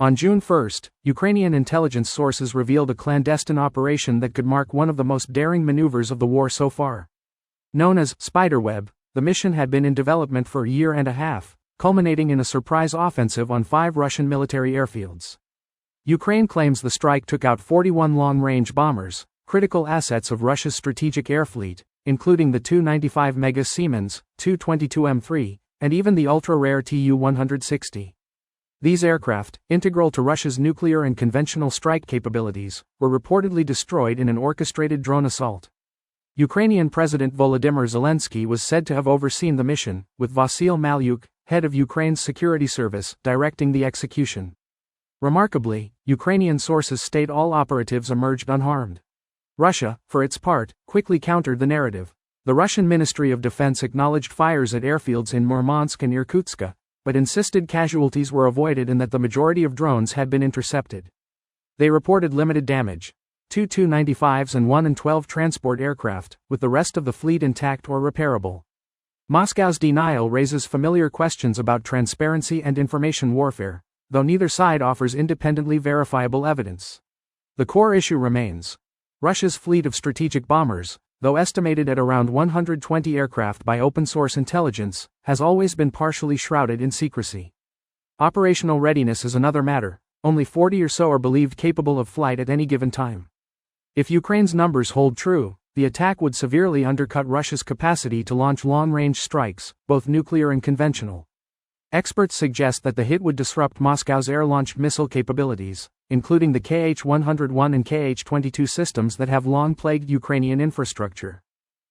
On June 1, Ukrainian intelligence sources revealed a clandestine operation that could mark one of the most daring maneuvers of the war so far. Known as Spiderweb, the mission had been in development for a year and a half, culminating in a surprise offensive on 5 Russian military airfields. Ukraine claims the strike took out 41 long-range bombers, critical assets of Russia's strategic air fleet, including the Tu-95 Mega Siemens, Tu-22M3, and even the ultra-rare Tu-160. These aircraft, integral to Russia's nuclear and conventional strike capabilities, were reportedly destroyed in an orchestrated drone assault. Ukrainian President Volodymyr Zelensky was said to have overseen the mission, with Vasyl Malyuk, head of Ukraine's security service, directing the execution. Remarkably, Ukrainian sources state all operatives emerged unharmed. Russia, for its part, quickly countered the narrative. The Russian Ministry of Defense acknowledged fires at airfields in Murmansk and Irkutsk, but insisted casualties were avoided and that the majority of drones had been intercepted. They reported limited damage. 2 Tu-95s and 1 In-12 transport aircraft, with the rest of the fleet intact or repairable. Moscow's denial raises familiar questions about transparency and information warfare, though neither side offers independently verifiable evidence. The core issue remains. Russia's fleet of strategic bombers, though estimated at around 120 aircraft by open-source intelligence, has always been partially shrouded in secrecy. Operational readiness is another matter. Only 40 or so are believed capable of flight at any given time. If Ukraine's numbers hold true, the attack would severely undercut Russia's capacity to launch long-range strikes, both nuclear and conventional. Experts suggest that the hit would disrupt Moscow's air-launched missile capabilities, including the Kh-101 and Kh-22 systems that have long plagued Ukrainian infrastructure.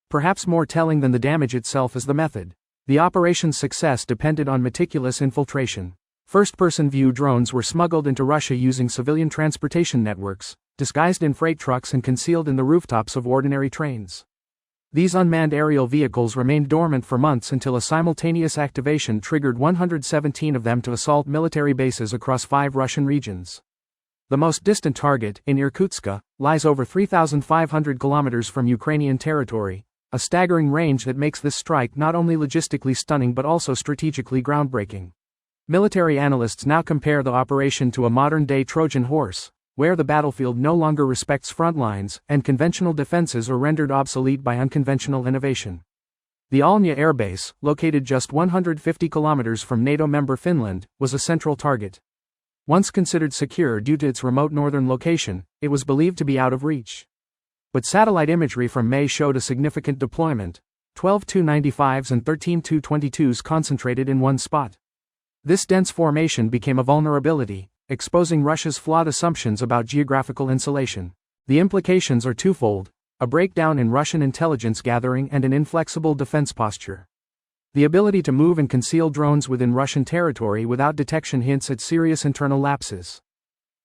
Perhaps more telling than the damage itself is the method. The operation's success depended on meticulous infiltration. First-person view drones were smuggled into Russia using civilian transportation networks, disguised in freight trucks and concealed in the rooftops of ordinary trains. These unmanned aerial vehicles remained dormant for months until a simultaneous activation triggered 117 of them to assault military bases across 5 Russian regions. The most distant target, in Irkutsk, lies over 3,500 kilometers from Ukrainian territory, a staggering range that makes this strike not only logistically stunning but also strategically groundbreaking. Military analysts now compare the operation to a modern-day Trojan horse, where the battlefield no longer respects front lines and conventional defenses are rendered obsolete by unconventional innovation. The Alnya Air Base, located just 150 kilometers from NATO member Finland, was a central target. Once considered secure due to its remote northern location, it was believed to be out of reach. But satellite imagery from May showed a significant deployment, 12 Tu-95s and 13 Tu-22s concentrated in one spot. This dense formation became a vulnerability, exposing Russia's flawed assumptions about geographical insulation. The implications are twofold: a breakdown in Russian intelligence gathering and an inflexible defense posture. The ability to move and conceal drones within Russian territory without detection hints at serious internal lapses.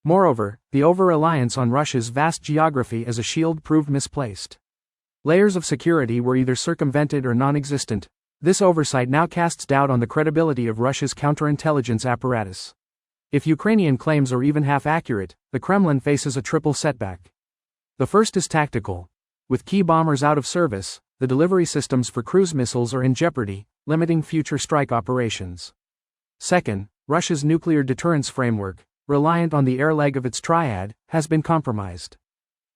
Moreover, the over-reliance on Russia's vast geography as a shield proved misplaced. Layers of security were either circumvented or non-existent. This oversight now casts doubt on the credibility of Russia's counterintelligence apparatus. If Ukrainian claims are even half accurate, the Kremlin faces a triple setback. The first is tactical. With key bombers out of service, the delivery systems for cruise missiles are in jeopardy, limiting future strike operations. Second, Russia's nuclear deterrence framework, reliant on the air leg of its triad, has been compromised.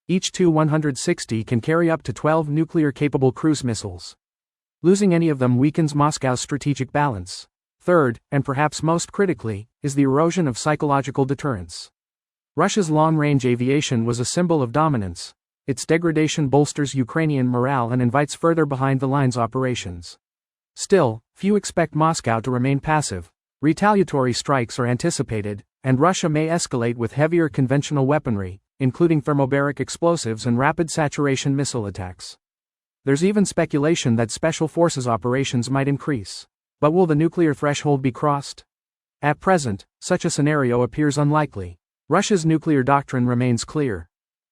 Each Tu-160 can carry up to 12 nuclear-capable cruise missiles. Losing any of them weakens Moscow's strategic balance. Third, and perhaps most critically, is the erosion of psychological deterrence. Russia's long-range aviation was a symbol of dominance. Its degradation bolsters Ukrainian morale and invites further behind-the-lines operations. Still, few expect Moscow to remain passive. Retaliatory strikes are anticipated, and Russia may escalate with heavier conventional weaponry, including thermobaric explosives and rapid saturation missile attacks. There's even speculation that special forces operations might increase. But will the nuclear threshold be crossed? At present, such a scenario appears unlikely. Russia's nuclear doctrine remains clear.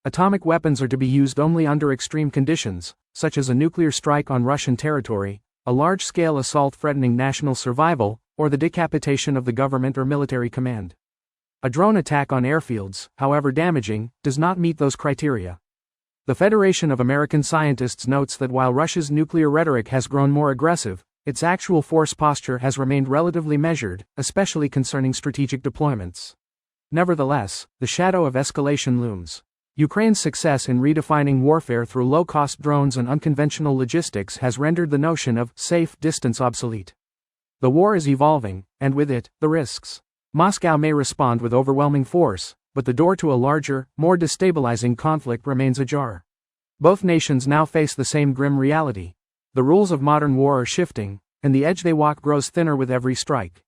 Atomic weapons are to be used only under extreme conditions, such as a nuclear strike on Russian territory, a large-scale assault threatening national survival, or the decapitation of the government or military command. A drone attack on airfields, however damaging, does not meet those criteria. The Federation of American Scientists notes that while Russia's nuclear rhetoric has grown more aggressive, its actual force posture has remained relatively measured, especially concerning strategic deployments. Nevertheless, the shadow of escalation looms. Ukraine's success in redefining warfare through low-cost drones and unconventional logistics has rendered the notion of safe distance obsolete. The war is evolving, and with it, the risks. Moscow may respond with overwhelming force, but the door to a larger, more destabilizing conflict remains ajar. Both nations now face the same grim reality. The rules of modern war are shifting, and the edge they walk grows thinner with every strike.